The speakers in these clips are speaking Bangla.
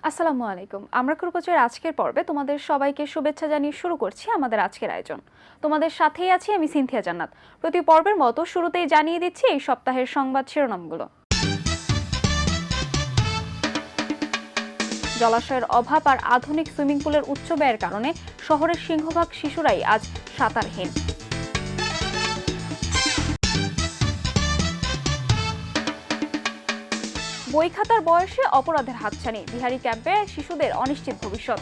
আসসালামু আলাইকুম। আমরা কুরুপচের আজকের পর্বে তোমাদের সবাইকে শুভেচ্ছা জানিয়ে শুরু করছি আমাদের আজকের আয়োজন। তোমাদের সাথেই আছি আমি সিনথিয়া জান্নাত। প্রতি পর্বের মতো শুরুতেই জানিয়ে দিচ্ছি এই সপ্তাহের সংবাদ শিরোনামগুলো। জলাশয়ের অভাব আর আধুনিক সুইমিং পুলের উচ্চ ব্যয়ের কারণে শহরের সিংহভাগ শিশুরাই আজ সাঁতারহীন। বই খাতার বয়সে অপরাধের হাতছানি, বিহারি ক্যাম্পে শিশুদের অনিশ্চিত ভবিষ্যৎ।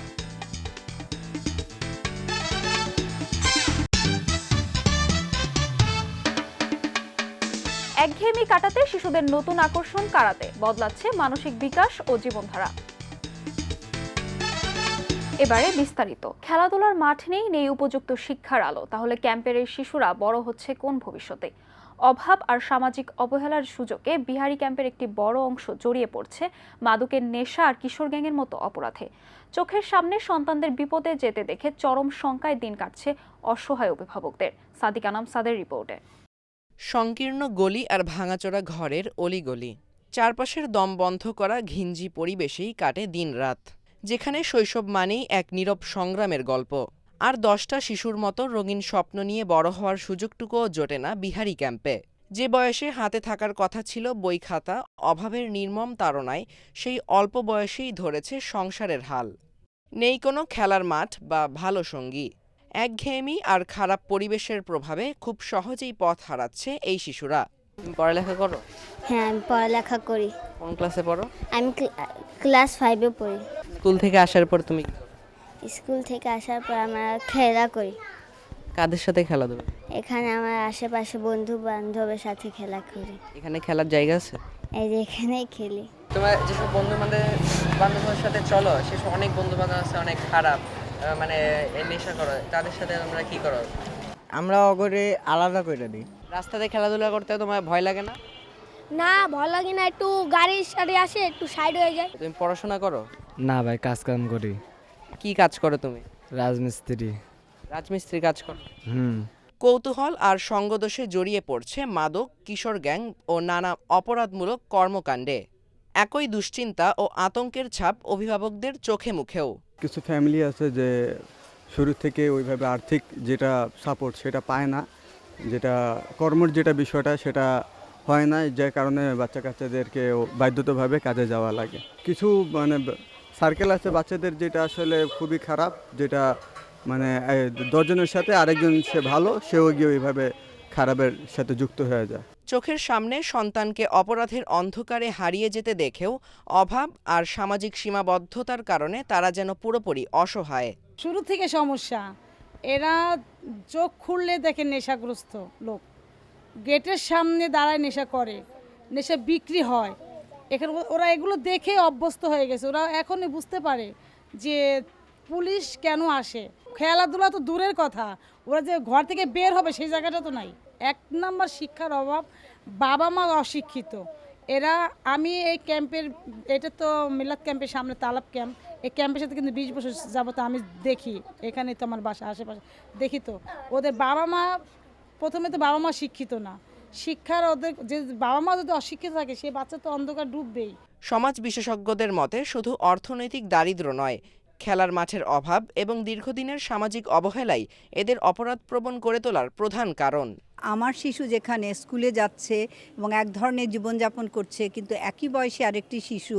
একঘেয়েমি কাটাতে শিশুদের নতুন আকর্ষণ কারাতে, বদলাচ্ছে মানসিক বিকাশ ও জীবনধারা। এবারে বিস্তারিত। খেলাধুলার মাঠ নেই উপযুক্ত শিক্ষার আলো, তাহলে ক্যাম্পের এই শিশুরা বড় হচ্ছে কোন ভবিষ্যতে? অভাব আর সামাজিক অবহেলার সুযোগে বিহারি ক্যাম্পের একটি বড় অংশ জড়িয়ে পড়ছে মাদকের নেশা আর কিশোর গ্যাংয়ের মতো অপরাধে। চোখের সামনে সন্তানদের বিপদে যেতে দেখে চরম শঙ্কায় দিন কাটছে অসহায় অভিভাবকদের। সাদিক আনাম সাদের রিপোর্টে। সংকীর্ণ গলি আর ভাঙাচোরা ঘরের অলিগলি, চারপাশের দম বন্ধ করা ঘিঞ্জি পরিবেশেই কাটে দিনরাত, যেখানে শৈশব মানেই এক নীরব সংগ্রামের গল্প। আর 10টা শিশুর মতো রঙিন স্বপ্ন নিয়ে বড় হওয়ার সুযোগটুকুও জোটে না বিহারি ক্যাম্পে। যে বয়সে হাতে থাকার কথা ছিল বই খাতা, অভাবের নির্মম তাড়নায় সেই অল্প বয়সেই ধরেছে সংসারের হাল। নেই কোনো খেলার মাঠ বা ভালো সঙ্গী। একঘেয়েমি আর খারাপ পরিবেশের প্রভাবে খুব সহজেই পথ হারাচ্ছে এই শিশুরা। তুমি পড়ালেখা করো? হ্যাঁ, আমি পড়ালেখা করি। কোন ক্লাসে পড়ো? আমি ক্লাস 5-এ পড়ি। স্কুল থেকে আসার পর তুমি স্কুল থেকে আসার পর আমরা খেলা করি। কাদের সাথে খেলাধুলা? এখানে আমার আশেপাশে বন্ধু বান্ধবের সাথে খেলা করি। এখানে খেলার জায়গা আছে? এই যে এখানেই খেলি। তোমার যেসব বান্ধবের সাথে চলো, সেসব অনেক বন্ধু বান্ধব আছে অনেক খারাপ, মানে নেশা করো, তাদের সাথে তোমরা কি করো? আমরা অগরে আলাদা করে দিই। রাস্তাতে খেলাধুলা করতে তোমার ভয় লাগে না? না, ভয় লাগে না, একটু গাড়ির সাথে আসে একটু সাইড হয়ে যায়। তুমি পড়াশোনা করো? না ভাই, কাজ কাম করি। কি কাজ করো তুমি? রাজমিস্ত্রি। রাজমিস্ত্রি কাজ করো? হুম। কৌতূহল আর সঙ্গদোষে জড়িয়ে পড়ছে মাদক, কিশোর গ্যাং ও নানা অপরাধমূলক কর্মকাণ্ডে। একই দুশ্চিন্তা ও আতঙ্কের ছাপ অভিভাবকদের চোখে মুখেও। কিছু ফ্যামিলি আছে যে শুরু থেকে ওইভাবে আর্থিক যেটা সাপোর্ট সেটা পায় না, যেটা কর্মের যেটা বিষয়টা সেটা হয় না, যে কারণে বাচ্চা কাচ্চাদেরকে বাধ্যতাভাবে কাজে যাওয়া লাগে। কিছু মানে সার্কেল আছে বাচ্চাদের যেটা আসলে খুবই খারাপ, যেটা মানে 10 জনের সাথে আরেকজন সে ভালো, সেও গিয়ে ওইভাবে খারাপের সাথে যুক্ত হয়ে যায়। চোখের সামনে সন্তানকে অপরাধের অন্ধকারে হারিয়ে যেতে দেখেও অভাব আর সামাজিক সীমাবদ্ধতার কারণে তারা যেন পুরোপুরি অসহায়। শুরু থেকে সমস্যা। এরা চোখ খুললে দেখে নেশাগ্রস্ত লোক গেটের সামনে দাঁড়ায় নেশা করে, নেশা বিক্রি হয়। এখানে ওরা এগুলো দেখে অভ্যস্ত হয়ে গেছে। ওরা এখনই বুঝতে পারে যে পুলিশ কেন আসে। খেলাধুলা তো দূরের কথা, ওরা যে ঘর থেকে বের হবে সেই জায়গাটা তো নাই। 1 নাম্বার শিক্ষার অভাব, বাবা মা অশিক্ষিত। এরা আমি এই ক্যাম্পের, এটা তো মিলাদ ক্যাম্পের সামনে তালাব ক্যাম্প, এই ক্যাম্পের সাথে কিন্তু 20 বছর যাবত আমি দেখি, এখানে তো আমার বাসা আশেপাশে দেখি। তো ওদের বাবা মা, প্রথমে তো বাবা মা শিক্ষিত না। শিক্ষার ওদের যে বাবা মা যদি অশিক্ষিত থাকে, সে বাচ্চা তো অন্ধকার ডুববেই। সমাজ বিশেষজ্ঞদের মতে শুধু অর্থনৈতিক দারিদ্র্য নয়, খেলার মাঠের অভাব এবং দীর্ঘদিনের সামাজিক অবহেলাই এদের অপরাধপ্রবণ করে তোলার প্রধান কারণ। আমার শিশু যেখানে স্কুলে যাচ্ছে এবং এক ধরনের জীবনযাপন করছে, কিন্তু একই বয়সে আরেকটি শিশু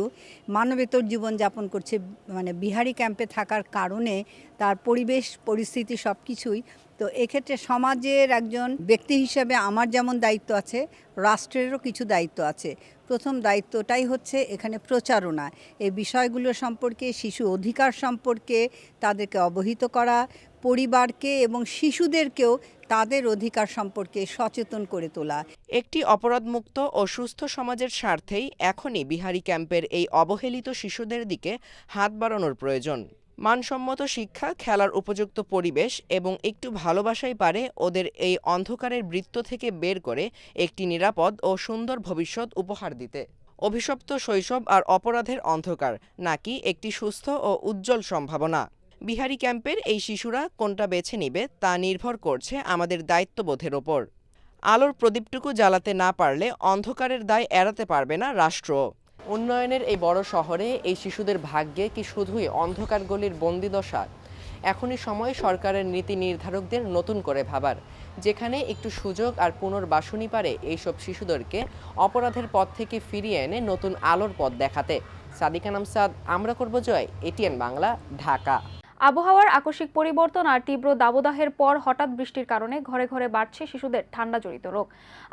মানবেতর জীবনযাপন করছে, মানে বিহারি ক্যাম্পে থাকার কারণে তার পরিবেশ পরিস্থিতি সব কিছুই। তো এক্ষেত্রে সমাজের একজন ব্যক্তি হিসেবে আমার যেমন দায়িত্ব আছে, রাষ্ট্রেরও কিছু দায়িত্ব আছে। প্রথম দায়িত্বটাই হচ্ছে এখানে প্রচারণা, এই বিষয়গুলো সম্পর্কে, শিশু অধিকার সম্পর্কে তাদেরকে অবহিত করা, পরিবারকে এবং শিশুদেরকেও তাদের অধিকার সম্পর্কে সচেতন করে তোলা। একটি অপরাধমুক্ত ও সুস্থ সমাজের স্বার্থেই এখনই বিহারি ক্যাম্পের এই অবহেলিত শিশুদের দিকে হাত বাড়ানোর প্রয়োজন। মানসম্মত শিক্ষা, খেলার উপযুক্ত পরিবেশ এবং একটু ভালোবাসাই পারে ওদের এই অন্ধকারের বৃত্ত থেকে বের করে একটি নিরাপদ ও সুন্দর ভবিষ্যৎ উপহার দিতে। অভিশপ্ত শৈশব আর অপরাধের অন্ধকার, নাকি একটি সুস্থ ও উজ্জ্বল সম্ভাবনা? বিহারি ক্যাম্পের এই শিশুরা কোনটা বেছে নেবে তা নির্ভর করছে আমাদের দায়িত্ববোধের ওপর। আলোর প্রদীপটুকু জ্বালাতে না পারলে অন্ধকারের দায় এড়াতে পারবে না রাষ্ট্র। উন্নয়নের এই বড় শহরে এই শিশুদের ভাগ্যে কি শুধুই অন্ধকার গলির বন্দিদশা? এখনই সময় সরকারের নীতি নির্ধারকদের নতুন করে ভাবার, যেখানে একটু সুযোগ আর পুনর্বাসনী পারে এইসব শিশুদেরকে অপরাধের পথ থেকে ফিরিয়ে এনে নতুন আলোর পথ দেখাতে। সাদিকা নামসাদ, আমরা করব জয়, এটিএন বাংলা, ঢাকা। আবহাওয়ার আকস্মিক পরিবর্তন আর তীব্র দাবদাহের পর হঠাৎ বৃষ্টির কারণে ঘরে ঘরে বাড়ছে শিশুদের ঠান্ডাজনিত রোগ।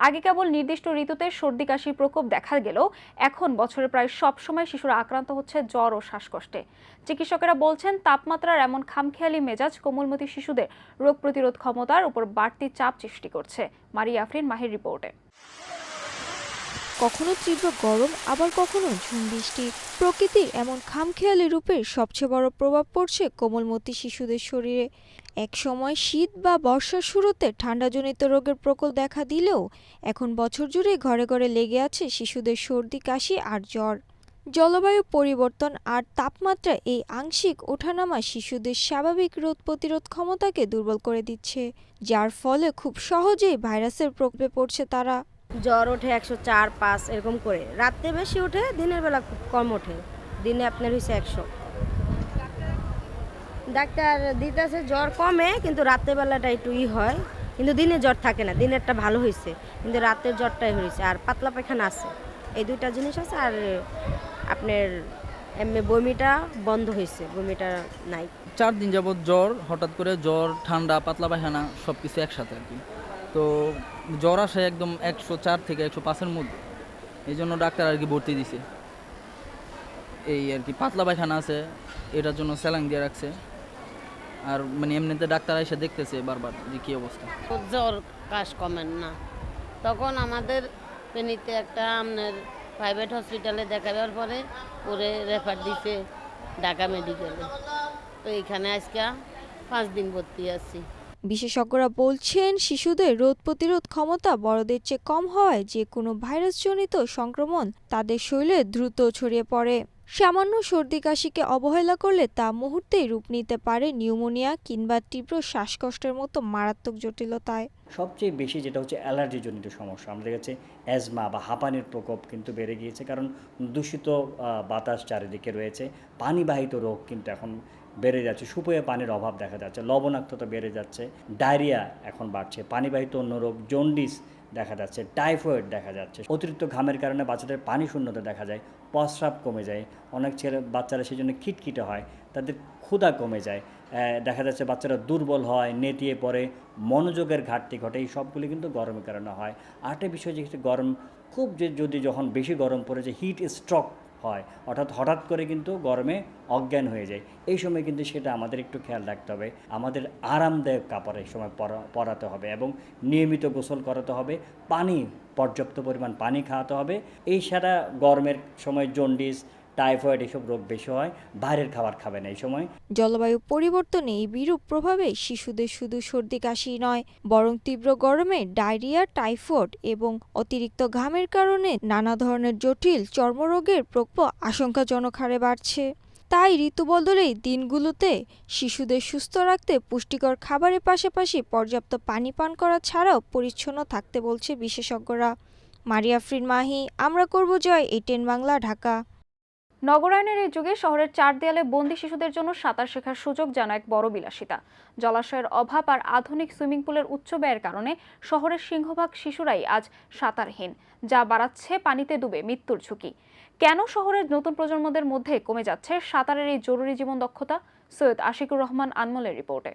আগে কেবল নির্দিষ্ট ঋতুতে সর্দি কাশির প্রকোপ দেখা গেলেও এখন বছরে প্রায় সব সময় শিশুরা আক্রান্ত হচ্ছে জ্বর ও শ্বাসকষ্টে। চিকিৎসকেরা বলছেন, তাপমাত্রার এমন খামখেয়ালি মেজাজ কোমলমতি শিশুদের রোগ প্রতিরোধ ক্ষমতার উপর বাড়তি চাপ সৃষ্টি করছে। মারিয়া আফরিন মাহির রিপোর্টে। কখনো তীব্র গরম, আবার কখনো ঝুম বৃষ্টি। প্রকৃতির এমন খামখেয়ালি রূপের সবচেয়ে বড় প্রভাব পড়ছে কোমলমতি শিশুদের শরীরে। এক সময় শীত বা বর্ষার শুরুতে ঠান্ডাজনিত রোগের প্রকোপ দেখা দিলেও এখন বছর জুড়ে ঘরে ঘরে লেগে আছে শিশুদের সর্দি, কাশি আর জ্বর। জলবায়ু পরিবর্তন আর তাপমাত্রা এই আংশিক ওঠানামা শিশুদের স্বাভাবিক রোগ প্রতিরোধ ক্ষমতাকে দুর্বল করে দিচ্ছে, যার ফলে খুব সহজেই ভাইরাসের প্রকোপে পড়ছে তারা। জ্বর ওঠে 104-5 এরকম করে, রাতে বেশি ওঠে, দিনের বেলা খুব কম ওঠে। দিনে আপনার হয়েছে 100। ডাক্তার দিতেছে জ্বর কমে, কিন্তু রাতের বেলাটা একটু হয়, কিন্তু দিনে জ্বর থাকে না। দিনেরটা ভালো হয়েছে, কিন্তু রাতের জ্বরটাই হয়েছে। আর পাতলা পায়খানা আছে, এই দুইটা জিনিস আছে। আর আপনার এমনি বমিটা বন্ধ হয়েছে, বমিটা নাই। 4 দিন যাবৎ জ্বর, হঠাৎ করে জ্বর, ঠান্ডা, পাতলা পায়খানা সব কিছু একসাথে আর কি। তো জ্বর আসে একদম 104 থেকে 105-এর মধ্যে, এই জন্য ডাক্তার আর কি ভর্তি দিছে। এই আর কি পাতলা পায়খানা আছে, এটার জন্য স্যালাইন দিয়ে রাখছে। আর মানে এমনিতে ডাক্তার এসে দেখতেছে বারবার যে কী অবস্থা। জ্বর কাশ কমেন না, তখন আমাদের ফেনীতে একটা আপনার প্রাইভেট হসপিটালে দেখাবার পরে ওরে রেফার দিছে ঢাকা মেডিকেলে। তো এখানে আজকে 5 দিন ভর্তি আছি। বিশেষজ্ঞরা বলছেন, শিশুদের রোগ প্রতিরোধ ক্ষমতা বড়দের চেয়ে কম হওয়ায় যে কোনো ভাইরাসজনিত সংক্রমণ তাদের শরীরে দ্রুত ছড়িয়ে পড়ে। সামান্য সর্দি কাশিকে অবহেলা করলে তা মুহূর্তেই রূপ নিতে পারে নিউমোনিয়া কিংবা তীব্র শ্বাসকষ্টের মতো মারাত্মক জটিলতায়। সবচেয়ে বেশি যেটা হচ্ছে অ্যালার্জিজনিত সমস্যা, আমাদের কাছে অ্যাজমা বা হাঁপানির প্রকোপ কিন্তু বেড়ে গিয়েছে, কারণ দূষিত বাতাস চারিদিকে রয়েছে। পানিবাহিত রোগ কিন্তু এখন বেড়ে যাচ্ছে, সুপেয় পানির অভাব দেখা যাচ্ছে, লবণাক্ততা বেড়ে যাচ্ছে, ডায়রিয়া এখন বাড়ছে, পানিবাহিত অন্য রোগ, জন্ডিস দেখা যাচ্ছে, টাইফয়েড দেখা যাচ্ছে। অতিরিক্ত ঘামের কারণে বাচ্চাদের পানি শূন্যতা দেখা যায়, প্রস্রাব কমে যায়, অনেক বাচ্চারা সেই জন্য খিটখিটে হয়, তাদের ক্ষুধা কমে যায়, দেখা যাচ্ছে বাচ্চারা দুর্বল হয়, নেতিয়ে পড়ে, মনোযোগের ঘাটতি ঘটে। এই সবগুলি কিন্তু গরমের কারণে হয়। আরেকটা বিষয় যে গরম খুব যদি যখন বেশি গরম পড়ে, যে হিট স্ট্রোক হয়, অর্থাৎ হঠাৎ করে কিন্তু গরমে অজ্ঞান হয়ে যায়। এই সময় কিন্তু সেটা আমাদের একটু খেয়াল রাখতে হবে। আমাদের আরামদায়ক কাপড় এই সময় পরাতে হবে এবং নিয়মিত গোসল করাতে হবে, পর্যাপ্ত পরিমাণ পানি খাওয়াতে হবে। এই সারা গরমের সময় জন্ডিস, টাইফয়েড এসব রোগ বেশি হয়, বাইরের খাবার খাবে না এই সময়। জলবায়ু পরিবর্তনে এই বিরূপ প্রভাবে শিশুদের শুধু সর্দি কাশি নয়, বরং তীব্র গরমে ডায়রিয়া, টাইফয়েড এবং অতিরিক্ত ঘামের কারণে নানা ধরনের জটিল চর্মরোগের প্রকোপ আশঙ্কাজনক হারে বাড়ছে। তাই ঋতু বদলের দিনগুলোতে শিশুদের সুস্থ রাখতে পুষ্টিকর খাবারের পাশাপাশি পর্যাপ্ত পানি পান করা ছাড়াও পরিচ্ছন্ন থাকতে বলছে বিশেষজ্ঞরা। মারিয়া আফরিন মাহি, আমরা করব জয়, এটিএন বাংলা, ঢাকা। নগরায়নের এই যুগে শহরের 4 দেয়ালে বন্দি শিশুদের জন্য সাঁতার শেখার সুযোগ যেন এক বড় বিলাসিতা। জলাশয়ের অভাব আর আধুনিক সুইমিং পুলের উচ্চ ব্যয়ের কারণে শহরের সিংহভাগ শিশুরাই আজ সাঁতারহীন, যা বাড়াচ্ছে পানিতে ডুবে মৃত্যুর ঝুঁকি। কেন শহরের নতুন প্রজন্মদের মধ্যে কমে যাচ্ছে সাঁতারের এই জরুরি জীবন দক্ষতা? সৈয়দ আশিকুর রহমান আনমোলের রিপোর্টে।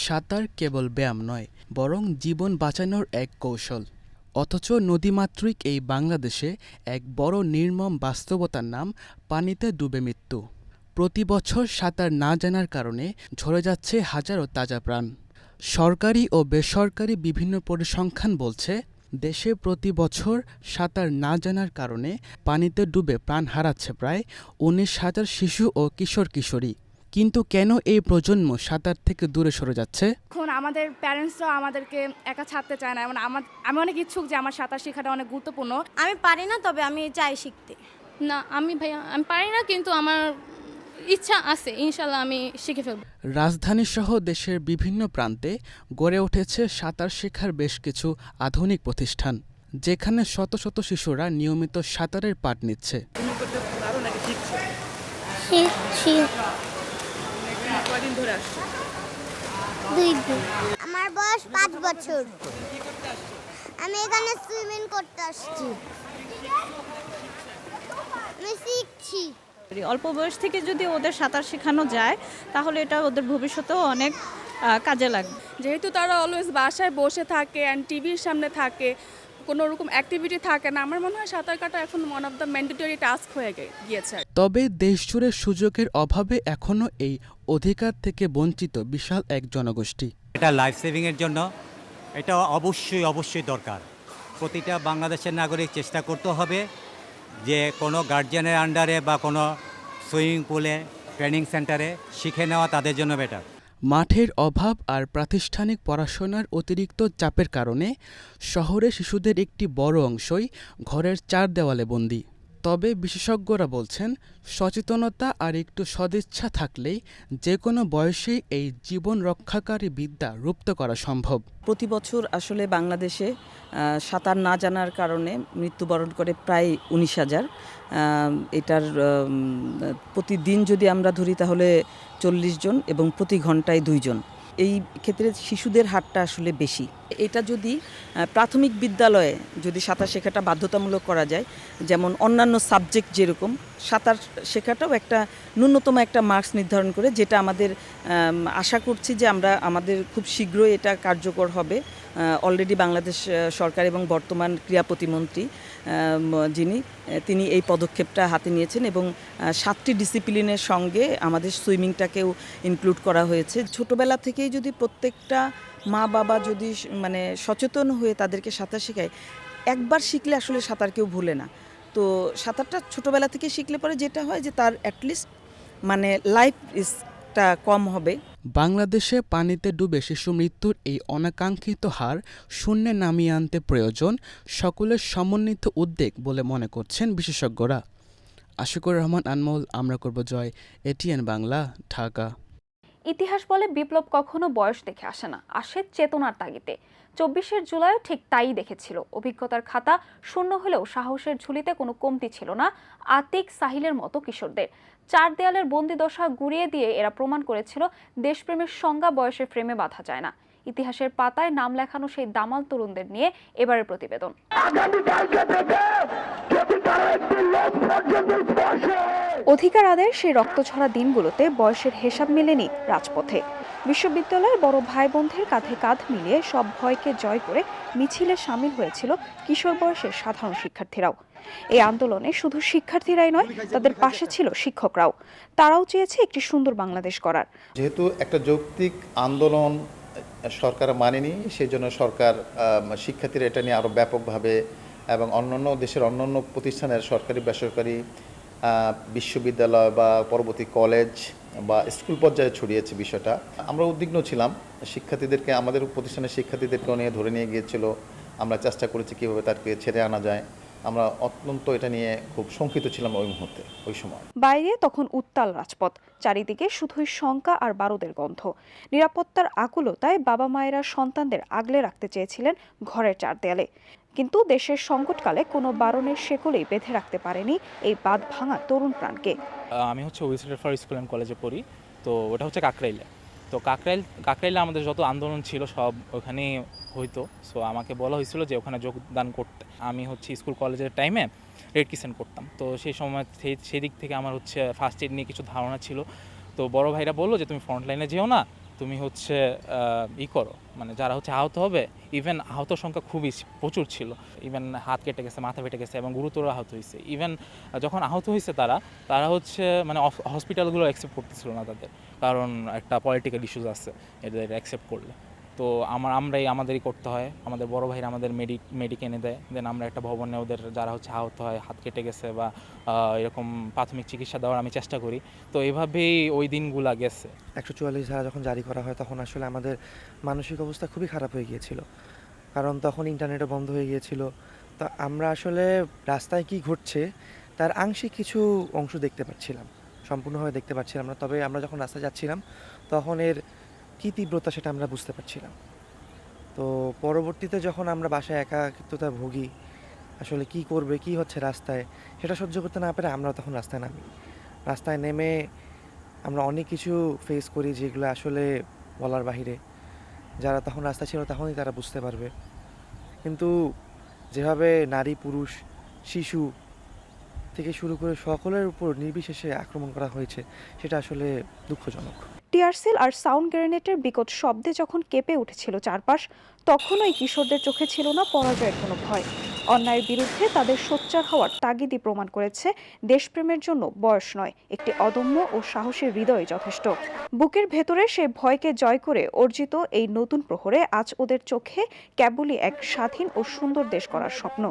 সাঁতার কেবল ব্যায়াম নয়, বরং জীবন বাঁচানোর এক কৌশল। অথচ নদীমাতৃক এই বাংলাদেশে এক বড় নির্মম বাস্তবতার নাম পানিতে ডুবে মৃত্যু। প্রতি বছর সাঁতার না জানার কারণে ঝরে যাচ্ছে হাজারো তাজা প্রাণ। সরকারি ও বেসরকারি বিভিন্ন পরিসংখ্যান বলছে, দেশে প্রতি বছর সাঁতার না জানার কারণে পানিতে ডুবে প্রাণ হারাচ্ছে প্রায় 19,000 শিশু ও কিশোর কিশোরী। কিন্তু কেন এই প্রজন্ম সাঁতার থেকে দূরে সরে যাচ্ছে? এখন আমাদের প্যারেন্টসরাও আমাদেরকে একা ছাড়তে চায় না। আমি অনেক ইচ্ছুক যে আমার সাঁতার শেখাটা অনেক গুরুত্বপূর্ণ। আমি পারি না, তবে আমি চাই শিখতে। না, আমি পারি না, কিন্তু আমার ইচ্ছা আছে, ইনশাল্লাহ আমি শিখে ফেলব। রাজধানীসহ দেশের বিভিন্ন প্রান্তে গড়ে উঠেছে সাঁতার শেখার বেশ কিছু আধুনিক প্রতিষ্ঠান, যেখানে শত শত শিশুরা নিয়মিত সাঁতারের পাঠ নিচ্ছে। শিখছি। আমার বয়স 5 বছর। আমি এখানে সুইমিং করতে আসছি। আমি শিখছি। অল্প বয়স থেকে যদি ওদের সাঁতার শেখানো যায় তাহলে এটা ওদের ভবিষ্যতেও অনেক কাজে লাগবে। যেহেতু তারা অলওয়েজ বাসায় বসে থাকে অ্যান্ড টিভির সামনে থাকে, কোনো রকম অ্যাক্টিভিটি থাকে না, আমার মনে হয় সাঁতার কাটা এখন one of the mandatory task হয়ে গিয়েছে। তবে দেশজুড়ে সুযোগের অভাবে এখনও এই অধিকার থেকে বঞ্চিত বিশাল এক জনগোষ্ঠী। এটা লাইফ সেভিংয়ের জন্য এটা অবশ্যই দরকার। প্রতিটা বাংলাদেশের নাগরিক চেষ্টা করতে হবে যে কোনো গার্জিয়ানের আন্ডারে বা কোনো সুইমিং পুলে, ট্রেনিং সেন্টারে শিখে নেওয়া তাদের জন্য বেটার। মাঠের অভাব আর প্রাতিষ্ঠানিক পড়াশোনার অতিরিক্ত চাপের কারণে শহরে শিশুদের একটি বড় অংশই ঘরের 4 দেওয়ালে বন্দী। তবে বিশেষজ্ঞরা বলছেন, সচেতনতা আর একটু সদিচ্ছা থাকলেই যে কোনো বয়সেই এই জীবন রক্ষাকারী বিদ্যা রপ্ত করা সম্ভব। প্রতি বছর আসলে বাংলাদেশে সাঁতার না জানার কারণে মৃত্যুবরণ করে প্রায় 19,000। এটার প্রতিদিন যদি আমরা ধরি তাহলে 40 জন এবং প্রতি ঘন্টায় 2 জন। এই ক্ষেত্রে শিশুদের হারটা আসলে বেশি। এটা যদি প্রাথমিক বিদ্যালয়ে যদি সাঁতার শেখাটা বাধ্যতামূলক করা যায়, যেমন অন্যান্য সাবজেক্ট যেরকম সাঁতার শেখাটাও একটা ন্যূনতম একটা মার্কস নির্ধারণ করে, যেটা আমাদের আশা করছি যে আমাদের খুব শীঘ্রই এটা কার্যকর হবে। অলরেডি বাংলাদেশ সরকার এবং বর্তমান ক্রীড়া প্রতিমন্ত্রী তিনি এই পদক্ষেপটা হাতে নিয়েছেন এবং 7টি ডিসিপ্লিনের সঙ্গে আমাদের সুইমিংটাকেও ইনক্লুড করা হয়েছে। ছোটোবেলা থেকেই যদি প্রত্যেকটা মা বাবা যদি মানে সচেতন হয়ে তাদেরকে সাঁতার শেখায়, একবার শিখলে আসলে সাঁতার কেউ ভুলে না। তো সাঁতারটা ছোটোবেলা থেকে শিখলে পরে যেটা হয় যে তার অ্যাটলিস্ট মানে লাইফ রিস্কটা কম হবে। বাংলাদেশে পানিতে ডুবে শিশু মৃত্যুর এই অনাকাঙ্ক্ষিত হার শূন্যে নামিয়ে আনতে প্রয়োজন সকলের সমন্বিত উদ্যোগ বলে মনে করছেন বিশেষজ্ঞরা। আশিকুর রহমান আনমোল, আমরা করব জয়, এটিএন বাংলা, ঢাকা। ইতিহাস বলে বিপ্লব কখনো বয়স দেখে আসে না, আসে চেতনার তাগিদে। 24শে জুলাইও ঠিক তাই দেখেছিল। অভিজ্ঞতার খাতা শূন্য হলেও সাহসের ঝুলিতে কোনো কমতি ছিল না আতিক, সাহিলের মতো কিশোরদের। 4 দেয়ালের বন্দিদশা গুড়িয়ে দিয়ে এরা প্রমাণ করেছিল দেশপ্রেমের সংজ্ঞা বয়সের ফ্রেমে বাঁধা যায় না। ইতিহাসের পাতায় নাম লেখানো সেই দামাল তরুণদের নিয়ে এবারের প্রতিবেদন। অধিকার আদায়ের সেই রক্তঝরা দিনগুলোতে বয়সের হিসাব মেলেনি রাজপথে। বিশ্ববিদ্যালয়ের বড় ভাই বোনদের কাঁধে কাঁধ মিলিয়ে সব ভয়কে জয় করে মিছিলে সামিল হয়েছিল কিশোর বয়সের সাধারণ শিক্ষার্থীরাও। এই আন্দোলনে শুধু শিক্ষার্থীরাই নয়, তাদের পাশে ছিল শিক্ষকরাও। তারাও চেয়েছে একটি সুন্দর বাংলাদেশ গড়ার। যেহেতু একটা যৌক্তিক আন্দোলন সরকার মানেনি, সেই জন্য সরকার শিক্ষার্থীরা এটা নিয়ে আরও ব্যাপকভাবে এবং অন্যান্য দেশের অন্যান্য প্রতিষ্ঠানের সরকারি বেসরকারি বিশ্ববিদ্যালয় বা পরবর্তী কলেজ বা স্কুল পর্যায়ে ছড়িয়েছে বিষয়টা। আমরা উদ্বিগ্ন ছিলাম, শিক্ষার্থীদেরকে, আমাদের প্রতিষ্ঠানের শিক্ষার্থীদেরকেও নিয়ে ধরে নিয়ে গিয়েছিল। আমরা চেষ্টা করেছি কীভাবে তাকে ছেড়ে আনা যায়। আমরা অত্যন্ত এটা নিয়ে খুব শঙ্কিত ছিলাম ওই মুহূর্তে, ওই সময়। বাইরে তখন উত্তাল রাজপথ, চারিদিকে শুধুই শঙ্কা আর বারুদের গন্ধ। নিরাপত্তার আকুলতায় বাবা মায়েরা সন্তানদের আগলে রাখতে চেয়েছিলেন ঘরের 4 দেয়ালে, কিন্তু দেশের সংকটকালে কোনো বারণের শেকলেই বেঁধে রাখতে পারেনি এই বাঁধ ভাঙা তরুণ প্রাণকে। আমি হচ্ছে ওয়েস্টার্ন ফর স্কুল অ্যান্ড কলেজে পড়ি, তো ওটা হচ্ছে কাকরাইলে। তো কাকরাইলে আমাদের যত আন্দোলন ছিল সব ওখানে হইতো। সো আমাকে বলা হয়েছিল যে ওখানে যোগদান করতে। আমি হচ্ছে স্কুল কলেজের টাইমে রেড ক্রিসেন্ট করতাম, তো সেই সময় সেই দিক থেকে আমার হচ্ছে ফার্স্ট এড নিয়ে কিছু ধারণা ছিল। তো বড় ভাইরা বললো যে তুমি ফ্রন্ট লাইনে যেও না, তুমি হচ্ছে করো, মানে যারা হচ্ছে আহত হবে, ইভেন আহত সংখ্যা প্রচুর ছিল। ইভেন হাত কেটে গেছে, মাথা ফেটে গেছে এবং গুরুতর আহত হয়েছে। ইভেন যখন আহত হয়েছে তারা হচ্ছে মানে হসপিটালগুলো অ্যাকসেপ্ট করতেছিল না তাদের, কারণ একটা পলিটিক্যাল ইস্যুস আছে এদের অ্যাকসেপ্ট করলে। তো আমাদেরই করতে হয়, আমাদের বড় ভাইরা আমাদের মেডিক এনে দেয়। দেন আমরা একটা ভবনে ওদের যারা হচ্ছে আহত হয়, হাত কেটে গেছে বা এরকম প্রাথমিক চিকিৎসা দেওয়ার আমি চেষ্টা করি। তো এইভাবেই ওই দিনগুলা গেছে। 144 ধারা যখন জারি করা হয় তখন আসলে আমাদের মানসিক অবস্থা খুবই খারাপ হয়ে গিয়েছিল, কারণ তখন ইন্টারনেটও বন্ধ হয়ে গিয়েছিল। তো আমরা আসলে রাস্তায় কি ঘটছে তার আংশিক কিছু অংশ দেখতে পাচ্ছিলাম, সম্পূর্ণভাবে দেখতে পাচ্ছিলাম না। তবে আমরা যখন রাস্তায় যাচ্ছিলাম তখন এর কী তীব্রতা সেটা আমরা বুঝতে পারছিলাম। তো পরবর্তীতে যখন আমরা বাসায় একাকিত্বতা ভুগি, আসলে কি করবে, কি হচ্ছে রাস্তায়, সেটা সহ্য করতে না পেরে আমরা তখন রাস্তায় নামি। রাস্তায় নেমে আমরা অনেক কিছু ফেস করি যেগুলো আসলে বলার বাহিরে। যারা তখন রাস্তায় ছিল তখনই তারা বুঝতে পারবে। কিন্তু যেভাবে নারী, পুরুষ, শিশু থেকে শুরু করে সকলের উপর নির্বিশেষে আক্রমণ করা হয়েছে, সেটা আসলে দুঃখজনক। টিয়ারসেল আর সাউন্ড গ্রেনেডের বিকট শব্দে যখন কেঁপে উঠেছিল চারপাশ, তখনও এই কিশোরদের চোখে ছিল না পরাজয়ের কোনো ভয়। অন্যায়ের বিরুদ্ধে তাদের সোচ্চার হওয়ার তাগিদই প্রমাণ করেছে দেশপ্রেমের জন্য বয়স নয়, একটি অদম্য ও সাহসী হৃদয় যথেষ্ট। বুকের ভেতরে সেই ভয়কে জয় করে অর্জিত এই নতুন প্রহরে আজ ওদের চোখে কেবলই এক স্বাধীন ও সুন্দর দেশ করার স্বপ্ন।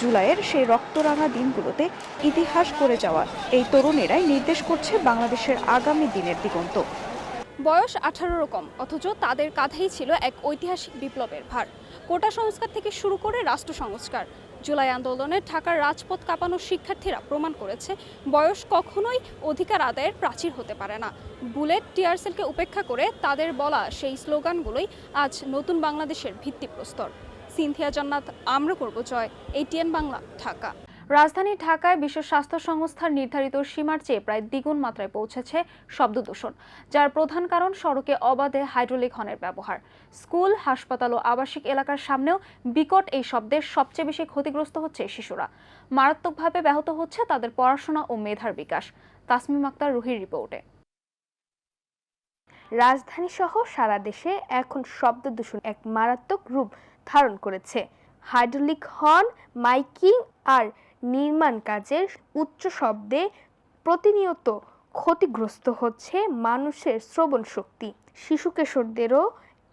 জুলাইয়ের সেই রক্তরাঙা দিনগুলোতে ইতিহাস করে যাওয়া এই তরুণেরাই নির্দেশ করছে বাংলাদেশের আগামী দিনের দিগন্ত। বয়স 18 কম, অথচ তাদের কাঁধেই ছিল এক ঐতিহাসিক বিপ্লবের ভার। কোটা সংস্কার থেকে শুরু করে রাষ্ট্র সংস্কার, জুলাই আন্দোলনে ঢাকার রাজপথ কাঁপানো শিক্ষার্থীরা প্রমাণ করেছে বয়স কখনোই অধিকার আদায়ের প্রাচীর হতে পারে না। বুলেট, টিয়ারসেলকে উপেক্ষা করে তাদের বলা সেই স্লোগানগুলোই আজ নতুন বাংলাদেশের ভিত্তিপ্রস্তর। সিনথিয়া জান্নাত, আমরা করব জয়, ATN বাংলা, ঢাকা। রাজধানী ঢাকায় বিশ্ব স্বাস্থ্য সংস্থার নির্ধারিত সীমার চেয়ে প্রায় দ্বিগুণ মাত্রায় পৌঁছেছে শব্দ দূষণ, যার প্রধান কারণ সড়কে অবাধে হাইড্রোলিক হর্নের ব্যবহার। স্কুল, হাসপাতাল ও আবাসিক এলাকার সামনেও বিকট এই শব্দের সবচেয়ে বেশি ক্ষতিগ্রস্ত হচ্ছে শিশুরা। মারাত্মকভাবে ব্যাহত হচ্ছে তাদের পড়াশোনা ও মেধার বিকাশ। তাসমিম আক্তার, রুহির রিপোর্টে। রাজধানী সহ সারা দেশে এখন শব্দ দূষণ এক মারাত্মক রূপ ধারণ করেছে। হাইড্রোলিক হর্ন, মাইকিং আর নির্মাণ কাজের উচ্চ শব্দে প্রতিনিয়ত ক্ষতিগ্রস্ত হচ্ছে মানুষের শ্রবণ শক্তি। শিশু কিশোরদেরও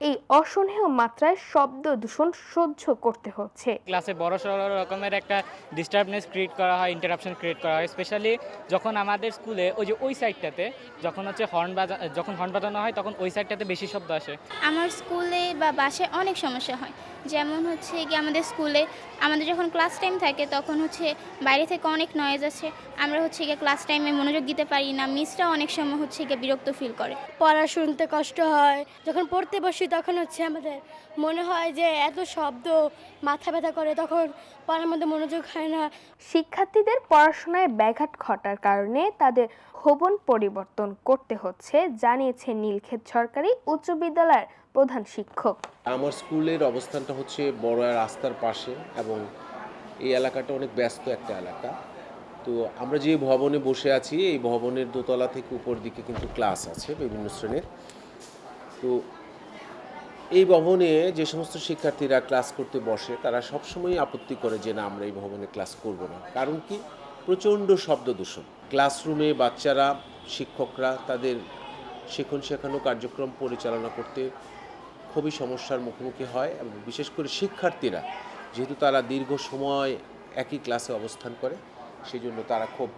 এই অসহনীয় মাত্রায় শব্দ দূষণ সহ্য করতে হচ্ছে। ক্লাসে বড় সড় রকমের একটা ডিস্টার্বনেস ক্রিয়েট করা হয়, ইন্টারাপশন ক্রিয়েট করা হয়, স্পেশালি যখন আমাদের স্কুলে ওই সাইডটাতে যখন হর্ন বাজানো হয় তখন ওই সাইডটাতে বেশি শব্দ আসে। আমার স্কুলে বা বাসায় অনেক সমস্যা হয়, যেমন হচ্ছে কি আমাদের স্কুলে আমাদের যখন ক্লাস টাইম থাকে তখন হচ্ছে বাইরে থেকে অনেক নয়েজ আছে, আমরা হচ্ছে গিয়ে ক্লাস টাইমে মনোযোগ দিতে পারি না, মিসরা অনেক সময় হচ্ছে গিয়ে বিরক্ত ফিল করে। পড়া শুনতে কষ্ট হয়, যখন পড়তে বসি তখন হচ্ছে আমাদের মনে হয় যে এত শব্দ মাথা ব্যথা করে, তখন পড়ার মধ্যে মনোযোগ হয় না। শিক্ষার্থীদের পড়াশোনায় ব্যাঘাত ঘটার কারণে তাদের ভবন পরিবর্তন করতে হচ্ছে, জানিয়েছে নীলক্ষেত সরকারি উচ্চ বিদ্যালয়ের প্রধান শিক্ষক। আমার স্কুলের অবস্থানটা হচ্ছে বড় রাস্তার পাশে এবং এই এলাকাটা অনেক ব্যস্ত একটা এলাকা। তো আমরা যে ভবনে বসে আছি এই ভবনের দোতলা থেকে উপর দিকে কিন্তু ক্লাস আছে বিভিন্ন শ্রেণীর। তো এই ভবনে যে সমস্ত শিক্ষার্থীরা ক্লাস করতে বসে তারা সবসময় আপত্তি করে যে না, আমরা এই ভবনে ক্লাস করব না। কারণ কি? প্রচণ্ড শব্দ দূষণ। ক্লাসরুমে বাচ্চারা, শিক্ষকরা তাদের শেখানো কার্যক্রম পরিচালনা করতে খুবই সমস্যার মুখোমুখি হয় এবং বিশেষ করে শিক্ষার্থীরা যেহেতু তারা দীর্ঘ সময় একই ক্লাসে অবস্থান করে সেই জন্য তারা খুব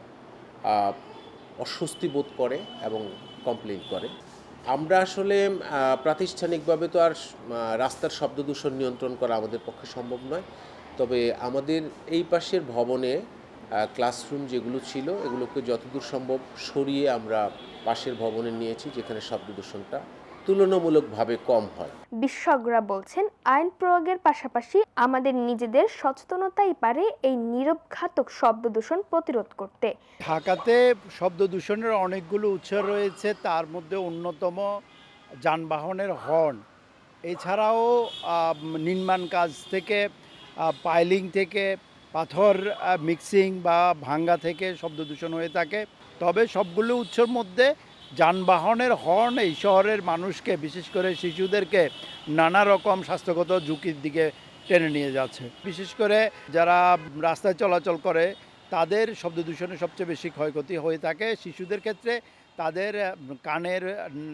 অস্বস্তি বোধ করে এবং কমপ্লেইন করে। আমরা আসলে প্রাতিষ্ঠানিকভাবে তো আর রাস্তার শব্দ দূষণ নিয়ন্ত্রণ করা আমাদের পক্ষে সম্ভব নয়, তবে আমাদের এই পাশের ভবনে ক্লাসরুম যেগুলো ছিল এগুলোকে যতদূর সম্ভব সরিয়ে আমরা পাশের ভবনে নিয়েছি, যেখানে শব্দ দূষণটা তুলনামূলকভাবে কম হয়। বিশেষজ্ঞরা বলছেন আইন প্রয়োগের পাশাপাশি আমাদের নিজেদের সচেতনতাই পারে এই নীরবঘাতক শব্দ দূষণ প্রতিরোধ করতে। ঢাকাতে শব্দ দূষণের অনেকগুলো উৎস রয়েছে, তার মধ্যে অন্যতম যানবাহনের হর্ন। এছাড়াও নির্মাণ কাজ থেকে, পাইলিং থেকে, পাথর মিক্সিং বা ভাঙ্গা থেকে শব্দ দূষণ হয়ে থাকে। তবে সবগুলো উৎসের মধ্যে যানবাহনের হর্ন এই শহরের মানুষকে, বিশেষ করে শিশুদেরকে নানা রকম স্বাস্থ্যগত ঝুঁকির দিকে টেনে নিয়ে যাচ্ছে। বিশেষ করে যারা রাস্তায় চলাচল করে তাদের শব্দ দূষণে সবচেয়ে বেশি ক্ষয়ক্ষতি হয়ে থাকে। শিশুদের ক্ষেত্রে তাদের কানের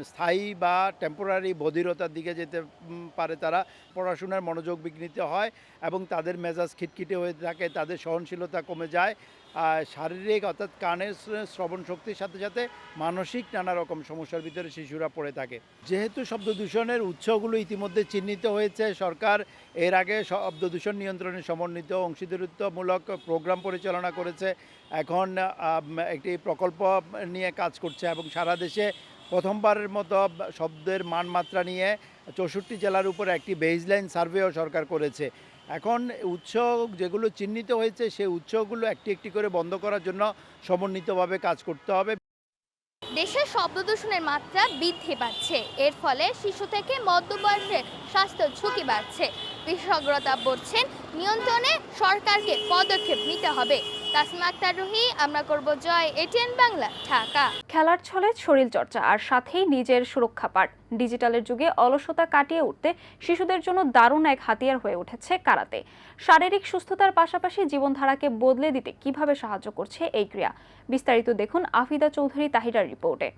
স্থায়ী বা টেম্পোরারি বধিরতার দিকে যেতে পারে, তারা পড়াশোনার মনোযোগ বিঘ্নিত হয় এবং তাদের মেজাজ খিটখিটে হয়ে থাকে, তাদের সহনশীলতা কমে যায়। শারীরিক অর্থাৎ কানের শ্রবণ শক্তির সাথে সাথে মানসিক নানা রকম সমস্যার ভিতরে শিশুরা পড়ে থাকে। যেহেতু শব্দ দূষণের উৎসগুলো ইতিমধ্যে চিহ্নিত হয়েছে, সরকার এর আগে শব্দ দূষণ নিয়ন্ত্রণে সমন্বিত অংশীদারিত্বমূলক প্রোগ্রাম পরিচালনা করেছে। এখন একটি প্রকল্প নিয়ে কাজ করছে এবং সারা দেশে প্রথমবারের মতো শব্দের মানমাত্রা নিয়ে 64 জেলার উপর একটি বেসলাইন সার্ভেও সরকার করেছে। এখন উৎস যেগুলো চিহ্নিত হয়েছে সেই উৎসগুলো একটি একটি করে বন্ধ করার জন্য সমন্বিতভাবে কাজ করতে হবে। দেশে শব্দ দূষণের মাত্রা বৃদ্ধি পাচ্ছে, এর ফলে শিশু থেকে মধ্যবয়সের স্বাস্থ্য ঝুঁকি বাড়ছে। বিশেষজ্ঞরা বলছেন নিয়ন্ত্রণে সরকারকে পদক্ষেপ নিতে হবে। তাসমিমা আক্তার রুহি, আমরা করব জয়, এটিএন বাংলা, ঢাকা। খেলার ছলে শরীর চর্চা আর সাথেই নিজের সুরক্ষা পাঠ। ডিজিটালের যুগে অলসতা কাটিয়ে উঠতে শিশুদের জন্য দারুণ এক হাতিয়ার হয়ে উঠেছে কারাতে। শারীরিক সুস্থতার পাশাপাশি জীবনধারাকে বদলে দিতে কিভাবে সাহায্য করছে এই ক্রীড়া, বিস্তারিত দেখুন আফিদা চৌধুরী তাহিরার রিপোর্টে।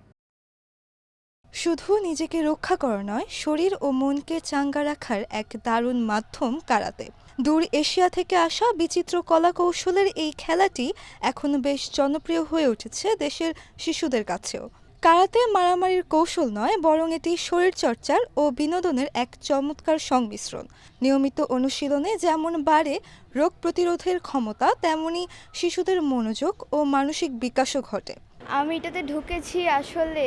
শুধু নিজেকে রক্ষা করা নয়, শরীর ও মনকে চাঙ্গা রাখার এক দারুণ মাধ্যম কারাতে। দূর এশিয়া থেকে আসা বিচিত্র কলা কৌশলের এই খেলাটি এখন বেশ জনপ্রিয় হয়ে উঠেছে দেশের শিশুদের কাছেও। কারাতে মারামারির কৌশল নয়, বরং এটি শরীরচর্চার ও বিনোদনের এক চমৎকার সংমিশ্রণ। নিয়মিত অনুশীলনে যেমন বাড়ে রোগ প্রতিরোধের ক্ষমতা, তেমনি শিশুদের মনোযোগ ও মানসিক বিকাশও ঘটে। আমি এটাতে ঢুকেছি, আসলে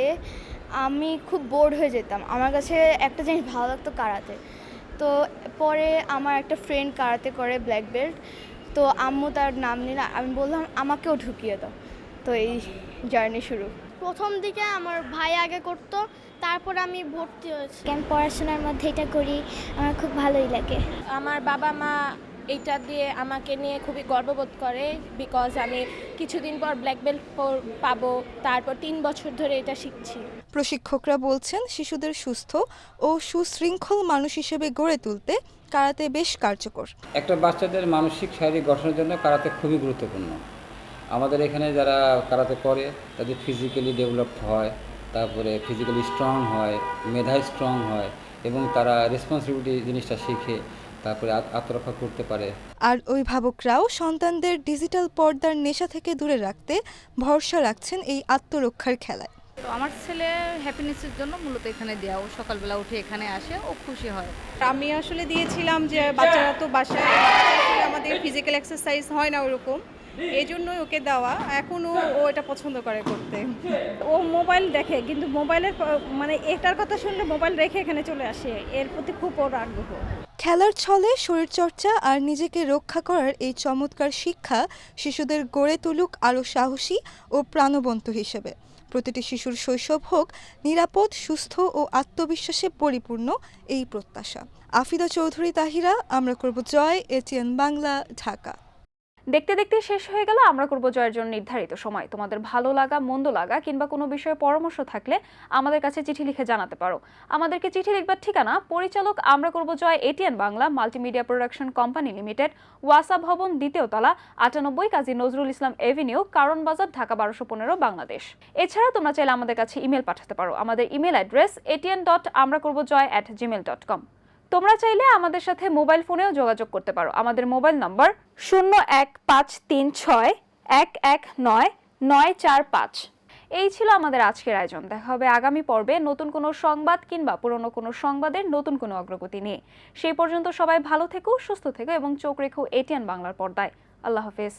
আমি খুব বোর্ড হয়ে যেতাম। আমার কাছে একটা জিনিস ভালো লাগতো কারাতে। তো পরে আমার একটা ফ্রেন্ড কারাতে করে, ব্ল্যাক বেল্ট। তো আম্মু তার নাম নিল, আমি বললাম আমাকেও ঢুকিয়ে দাও। তো এই জার্নি শুরু। প্রথম দিকে আমার ভাই আগে করতো, তারপর আমি ভর্তি হয়েছি। আমি পড়াশোনার মধ্যে এটা করি, আমার খুব ভালোই লাগে। আমার বাবা মা এইটা দিয়ে আমাকে নিয়ে খুবই গর্ববোধ করে, বিকজ আমি কিছুদিন পর ব্ল্যাক বেল্ট পাবো, তারপর 3 বছর ধরে এটা শিখছি। প্রশিক্ষকরা বলছেন শিশুদের সুস্থ ও সুশৃঙ্খল মানুষ হিসেবে গড়ে তুলতে কারাতে বেশ কার্যকর। একটা বাচ্চাদের মানসিক শারীরিক গঠনের জন্য কারাতে খুবই গুরুত্বপূর্ণ। আমাদের এখানে যারা কারাতে করে তাদের ফিজিক্যালি ডেভেলপড হয়, তারপরে ফিজিক্যালি স্ট্রং হয়, মেধায় স্ট্রং হয় এবং তারা রেসপন্সিবিলিটি জিনিসটা শিখে তারপরে আত্মরক্ষা করতে পারে। আর অভিভাবকরাও সন্তানদের ডিজিটাল পর্দার নেশা থেকে দূরে রাখতে ভরসা রাখছেন এই আত্মরক্ষার খেলায়। তো আমার ছেলে হ্যাপিনেসের জন্য মূলত এখানে দেওয়া, ও সকালবেলা উঠে এখানে আসে, ও খুশি হয়। আমি আসলে দিয়েছিলাম যে বাচ্চারা তো বাসায় আমাদের ফিজিক্যাল এক্সারসাইজ হয় না ওরকম, এই জন্যই ওকে দেওয়া। এখনও ও এটা পছন্দ করে করতে। ও মোবাইল দেখে, কিন্তু মোবাইলের মানে এটার কথা শুনলে মোবাইল রেখে এখানে চলে আসে, এর প্রতি খুব ওর আগ্রহ। খেলার ছলে শরীরচর্চা আর নিজেকে রক্ষা করার এই চমৎকার শিক্ষা শিশুদের গড়ে তুলুক আরও সাহসী ও প্রাণবন্ত হিসেবে। প্রতিটি শিশুর শৈশব হোক নিরাপদ, সুস্থ ও আত্মবিশ্বাসে পরিপূর্ণ, এই প্রত্যাশা। আফিদা চৌধুরী তাহিরা, আমরা করব জয়, এটিএন বাংলা, ঢাকা। দেখতে দেখতে শেষ হয়ে গেল আমরা করব জয়ের জন্য নির্ধারিত সময়। তোমাদের ভালো লাগা, মন্দ লাগা কিংবা কোনো বিষয়ে পরামর্শ থাকলে আমাদের কাছে চিঠি লিখে জানাতে পারো। আমাদেরকে চিঠি লিখবার ঠিকানা পরিচালক আমরা করব জয়, ATN Bangla, multimedia production company limited, ওয়াসা ভবন, 2য় তলা, 98 কাজী নজরুল ইসলাম এভিনিউ, কারণ বাজার, ঢাকা 1215, বাংলাদেশ। এছাড়া তোমরা চাইলে আমাদের কাছে ইমেল পাঠাতে পারো। আমাদের ইমেল অ্যাড্রেস atn.amrakorbojoy@gmail.com। তোমরা চাইলে আমাদের সাথে মোবাইল ফোনেও যোগাযোগ করতে পারো। আমাদের মোবাইল নম্বর 015361199445। এই ছিল আমাদের আজকের আয়োজন। দেখা হবে আগামী পর্বে নতুন কোনো সংবাদ কিংবা পুরনো কোনো সংবাদের নতুন কোনো অগ্রগতি নিয়ে। সেই পর্যন্ত সবাই ভালো থেকো, সুস্থ থেকো এবং চোখ রেখো এটিএন বাংলার পর্দায়। আল্লাহ হাফেজ।